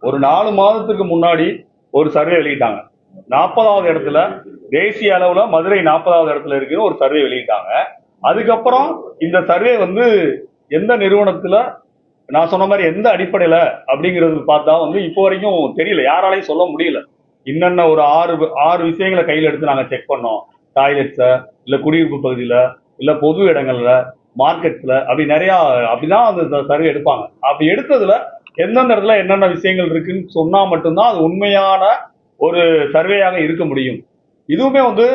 ஒரு 4 மாதத்துக்கு முன்னாடி ஒரு சர்வே வெளியிட்டாங்க. 40வது இடத்துல, தேசிய அளவுல மதுரை 40வது இடத்துல இருக்குன்னு ஒரு சர்வே வெளியிட்டாங்க. அதுக்கப்புறம் இந்த சர்வே வந்து எந்த நிறுவனத்துல, நான் சொன்ன மாதிரி எந்த அடிப்படையில அப்படிங்கிறது பார்த்தா வந்து இப்போ வரைக்கும் தெரியல, யாராலையும் சொல்ல முடியல. இன்னென்ன ஒரு ஆறு விஷயங்களை கையில் எடுத்து நாங்க செக் பண்ணோம். டாய்லெட்ஸ, இல்ல குடியிருப்பு பகுதியில, இல்ல பொது இடங்கள்ல, மார்க்கெட்ஸ்ல, அப்படி நிறைய அப்படிதான் அந்த சர்வே எடுப்பாங்க. அப்படி எடுத்ததுல எந்தெந்த இடத்துல என்னென்ன விஷயங்கள் இருக்குன்னு சொன்னா மட்டும்தான் அது உண்மையான ஒரு சர்வேயாக இருக்க முடியும். இதுவுமே வந்து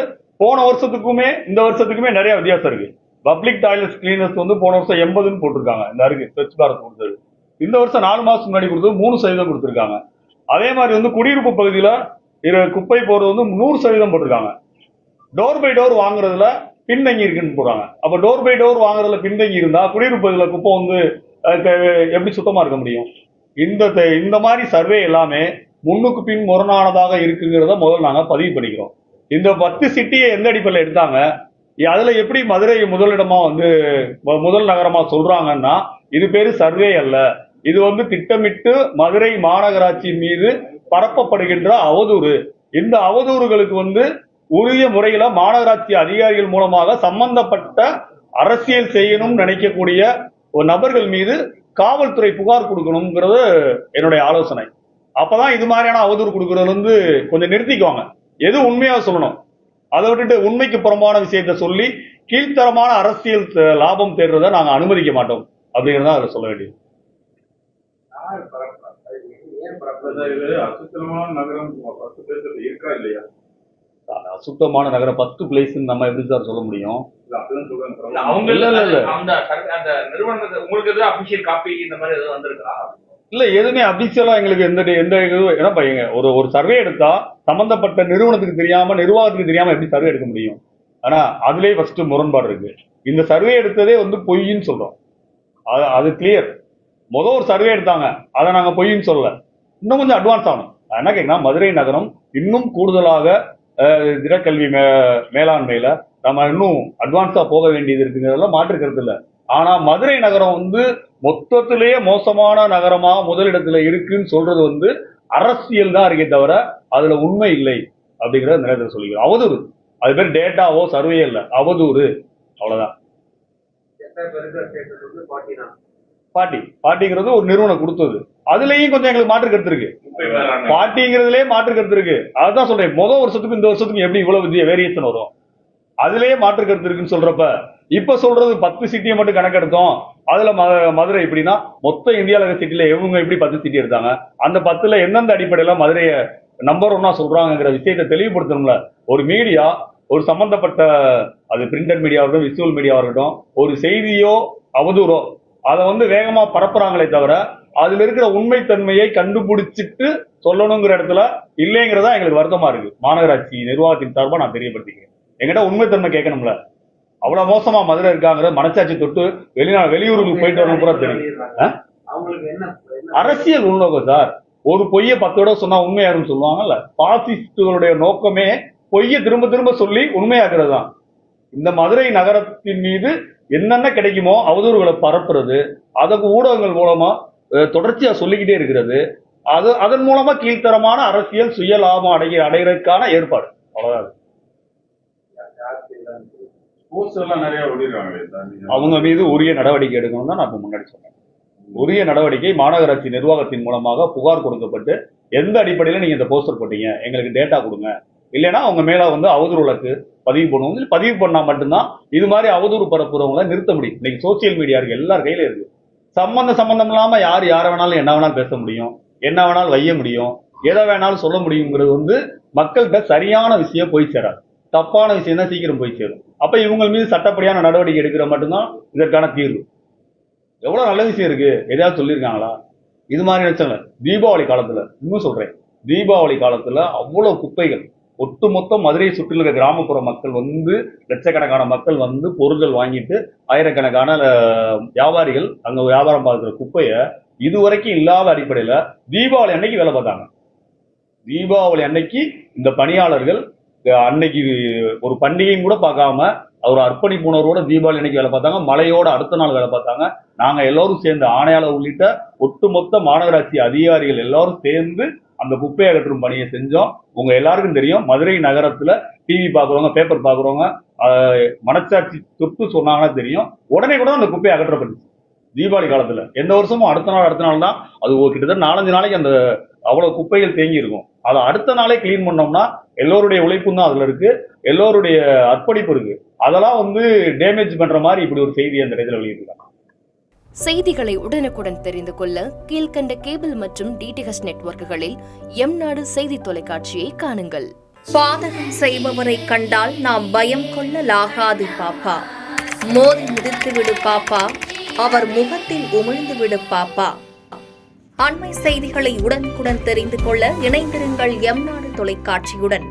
போன வருஷத்துக்குமே இந்த வருஷத்துக்குமே நிறைய வித்தியாசம் இருக்கு. பப்ளிக் டாய்லெட் கிளீனர்ஸ் வந்து போன வருஷம் 80ன்னு போட்டிருக்காங்க, இந்த அருக்கு ஸ்வச் பாரத் கொடுத்தது. இந்த வருஷம் 4 மாசத்துக்கு முன்னாடி கொடுத்தது 3% கொடுத்திருக்காங்க. அதே மாதிரி வந்து குடியிருப்பு பகுதியில குப்பை போறது வந்து 100% போட்டிருக்காங்க. டோர் பை டோர் வாங்குறதுல பின்தங்கி இருக்குன்னு போறாங்க. அப்ப டோர் பை டோர் வாங்குறதுல பின்தங்கி இருந்தா குடியிருப்பு பகுதியில குப்பை வந்து எப்படி சுத்தமா இருக்க முடியும்? இந்த மாதிரி சர்வே எல்லாமே முன்னுக்கு பின் முரணானதாக இருக்குங்கிறத முதல்ல நாங்க பதிவு பண்ணிக்கிறோம். இந்த 10 சிட்டியை எந்த அடிப்படையில் எடுத்தாங்க, அதுல எப்படி மதுரை முதலிடமா வந்து முதல் நகரமா சொல்றாங்கன்னா, இது பேரு சர்வே அல்ல, இது வந்து திட்டமிட்டு மதுரை மாநகராட்சி மீது பரப்பப்படுகின்ற அவதூறு. இந்த அவதூறுகளுக்கு வந்து உரிய முறையில மாநகராட்சி அதிகாரிகள் மூலமாக சம்பந்தப்பட்ட அரசியல் செய்யணும்னு நினைக்கக்கூடிய ஒரு நபர்கள் மீது காவல்துறை புகார் கொடுக்கணுங்கிறது என்னுடைய ஆலோசனை. அப்பதான் இது மாதிரியான அவதூறு கொடுக்கறதுல இருந்து கொஞ்சம் நிறுத்திக்குவாங்க. எது உண்மையா சொல்லணும், அதை விட்டுட்டு உண்மைக்கு புறம்பான விஷயத்த சொல்லி கீழ்த்தரமான அரசியல் லாபம் தேடுறதை நாங்க அனுமதிக்க மாட்டோம் அப்படிங்கிறத அதுல சொல்ல வேண்டியது. அசுத்தமான நகரம் 10 பேர் இருக்கா இல்லையா? அசுத்தமான நகரம் 10 பிளேஸ் நம்ம எப்படி சார் சொல்ல முடியும்? அவங்க அந்த நிறுவனத்தை உங்களுக்கு எதுவும் அபிஷியல் காப்பி இந்த மாதிரி எதுவும் வந்திருக்கா? இல்ல, எதுவுமே அபிஷியலா எங்களுக்கு எந்த என்ன பையங்க, ஒரு சர்வே எடுத்தா சம்பந்தப்பட்ட நிறுவனத்துக்கு தெரியாம, நிர்வாகத்துக்கு தெரியாம எப்படி சர்வே எடுக்க முடியும்? ஆனா அதுலயே ஃபர்ஸ்ட் முரண்பாடு இருக்கு. இந்த சர்வே எடுத்ததே வந்து பொய்ன்னு சொல்றோம். அது கிளியர். ஒரு சர்வே எடுத்தாங்க, அதை நாங்க பொய்ன்னு சொல்லல. இன்னும் கொஞ்சம் அட்வான்ஸ் ஆகணும். என்ன கேட்கணும், மதுரை நகரம் இன்னும் கூடுதலாக திடக்கல்வி மேலாண்மையில நம்ம இன்னும் அட்வான்ஸா போக வேண்டியது இருக்குங்கிறதுல மாற்று கருத்து இல்லை. ஆனா மதுரை நகரம் வந்து மொத்தத்திலேயே மோசமான நகரமா முதலிடத்துல இருக்குன்னு சொல்றது வந்து அரசியல் தான் இருக்கே தவிர அதுல உண்மை இல்லை அப்படிங்கறத நேரத்தில் சொல்லிக்கிறோம். அவதூறு, அது பேர் டேட்டாவோ சர்வே இல்ல, அவதூறு, அவ்வளவுதான். பாட்டிங்கிறது ஒரு நிறுவனம் கொடுத்தது, அதுலயும் கொஞ்சம் எங்களுக்கு மாற்று கருத்து இருக்கு. பாட்டிங்கிறதுலயே மாற்று கருத்து இருக்கு. அதுதான் சொல்றேன், முதல் வருஷத்துக்கு இந்த வருஷத்துக்கு எப்படி இவ்வளவு வேரியேஷன் வரும், அதுலயே மாற்று கருத்து இருக்குன்னு சொல்றப்ப இப்ப சொல்றது 10 சிட்டியை மட்டும் கணக்கெடுத்தோம், அதுல மதுரை எப்படின்னா மொத்த இந்தியாவில் இருக்க சிட்டில இவங்க எப்படி 10 சிட்டி எடுத்தாங்க, அந்த 10ல எந்தெந்த அடிப்படையில மதுரைய நம்பர் 1 சொல்றாங்கிற விஷயத்தை தெளிவுபடுத்தணும்ல. ஒரு மீடியா, ஒரு சம்பந்தப்பட்ட அது பிரிண்டட் மீடியாவா இருக்கட்டும், விசுவல் மீடியாவா இருக்கட்டும், ஒரு செய்தியோ அவதூறோ அதை வந்து வேகமா பரப்புறாங்களே தவிர அதுல இருக்கிற உண்மைத்தன்மையை கண்டுபிடிச்சிட்டு சொல்லணுங்கிற இடத்துல இல்லைங்கிறதா எங்களுக்கு வருத்தமா இருக்கு. மாநகராட்சி நிர்வாகத்தின் சார்பா நான் தெரியப்படுத்திக்கிறேன், எங்கிட்ட உண்மைத்தன்மை கேட்கணும்ல. அவ்வளவு மோசமா மதுரை இருக்காங்கிற மனசாட்சி தொட்டு வெளியூருக்கு போயிட்டு வரணும் கூட தெரியும். அரசியல் உள்நோக்கம் சார். ஒரு பொய்ய 10 தடவை சொன்னா உண்மையாருன்னு சொல்லுவாங்கல்ல, பாசிஸ்டுகளுடைய நோக்கமே பொய்ய திரும்ப திரும்ப சொல்லி உண்மையாக்குறது தான். இந்த மதுரை நகரத்தின் மீது என்னென்ன கிடைக்குமோ அவதூறுகளை பரப்புறது, அதற்கு ஊடகங்கள் மூலமா தொடர்ச்சியா சொல்லிக்கிட்டே இருக்கிறது, அதன் மூலமா கீழ்த்தரமான அரசியல் சுய லாபம் அடைகிறதுக்கான ஏற்பாடு, அவ்வளவுதான். அவங்க மீது உரிய நடவடிக்கை எடுக்கணும் தான் நான் இப்ப முன்னாடி சொன்னேன். உரிய நடவடிக்கை மாநகராட்சி நிர்வாகத்தின் மூலமாக புகார் கொடுக்கப்பட்டு எந்த அடிப்படையில நீங்க இந்த போஸ்டர் போட்டீங்க, எங்களுக்கு டேட்டா கொடுங்க, இல்லைன்னா அவங்க மேல வந்து அவதூறு வழக்கு பதிவு பண்ணுவோம். பதிவு பண்ணா மட்டும்தான் இது மாதிரி அவதூறு பரப்புறவங்களை நிறுத்த முடியும். இன்னைக்கு சோசியல் மீடியா இருக்கு, எல்லார் கையில இருக்கு. சம்பந்தம் இல்லாம யாரை வேணாலும் என்ன வேணாலும் பேச முடியும், என்ன வேணாலும் வைய முடியும், எதை வேணாலும் சொல்ல முடியுங்கிறது வந்து மக்கள்கிட்ட சரியான விஷயம் போய் சேராது. தப்பான விஷயம் தான் சீக்கிரம் போய் சேரும். அப்ப இவங்க மீது சட்டப்படியான நடவடிக்கை எடுக்கிற மட்டும்தான் இதற்கான தீர்வு. எவ்வளவு நல்ல விஷயம் இருக்கு, எதையாவது சொல்லியிருக்காங்களா? இது மாதிரி நினைச்சாங்க. தீபாவளி காலத்துல இன்னும் சொல்றேன், தீபாவளி காலத்துல அவ்வளவு குப்பைகள், ஒட்டுமொத்த மதுரையை சுற்றில இருக்க கிராமப்புற மக்கள் வந்து லட்சக்கணக்கான மக்கள் வந்து பொருட்கள் வாங்கிட்டு ஆயிரக்கணக்கான வியாபாரிகள் அங்க வியாபாரம் பார்க்கிற குப்பைய இதுவரைக்கும் இல்லாத அடிப்படையில தீபாவளி அன்னைக்கு வேலை பார்த்தாங்க. தீபாவளி அன்னைக்கு இந்த பணியாளர்கள் அன்னைக்கு ஒரு பண்டிகையும் கூட பார்க்காம ஒரு அர்ப்பணிப்பு உணர்வோட தீபாவளி அன்னைக்கு வேலை பார்த்தாங்க. மழையோட அடுத்த நாள் வேலை பார்த்தாங்க. நாங்க எல்லாரும் சேர்ந்து ஆணையாளர் உள்ளிட்ட ஒட்டுமொத்த மாநகராட்சி அதிகாரிகள் எல்லாரும் சேர்ந்து அந்த குப்பை அகற்றும் பணியை செஞ்சோம். உங்க எல்லாருக்கும் தெரியும், மதுரை நகரத்துல டிவி பாக்குறவங்க, பேப்பர் பாக்குறவங்க, மனச்சாட்சி தொட்டு சொன்னாங்கன்னா தெரியும், உடனே கூட அந்த குப்பையை அகற்றப்பட்டுச்சு. தீபாவளி காலத்துல எந்த வருஷமும் அடுத்த நாள் தான் அது ஒரு கிட்டத்தட்ட 4-5 நாளைக்கு அந்த அவ்வளவு குப்பைகள் தேங்கி இருக்கும். அதை அடுத்த நாளே கிளீன் பண்ணோம்னா எல்லோருடைய உழைப்பும் தான் அதுல இருக்கு, எல்லோருடைய அர்ப்பணிப்பு இருக்கு. அதெல்லாம் டேமேஜ் பண்ற மாதிரி இப்படி ஒரு செய்தி அந்த இடத்துல வெளியிட்டிருக்காங்க. செய்திகளை உடனுக்குடன் தெரிந்து கொள்ள கீழ்கண்ட கேபிள் மற்றும் டிடிஹெச் நெட்வொர்க்குகளில் எம்நாடு செய்தி தொலைக்காட்சியை காணுங்கள். பாதகம் செய்பவரை கண்டால் நாம் பயம் கொள்ளலாகாது பாப்பா. மோதி மிதித்துவிடு பாப்பா, அவர் முகத்தில் உமிழ்ந்துவிடு பாப்பா. அண்மை செய்திகளை உடனுக்குடன் தெரிந்து கொள்ள இணைந்திருங்கள் எம்நாடு தொலைக்காட்சியுடன்.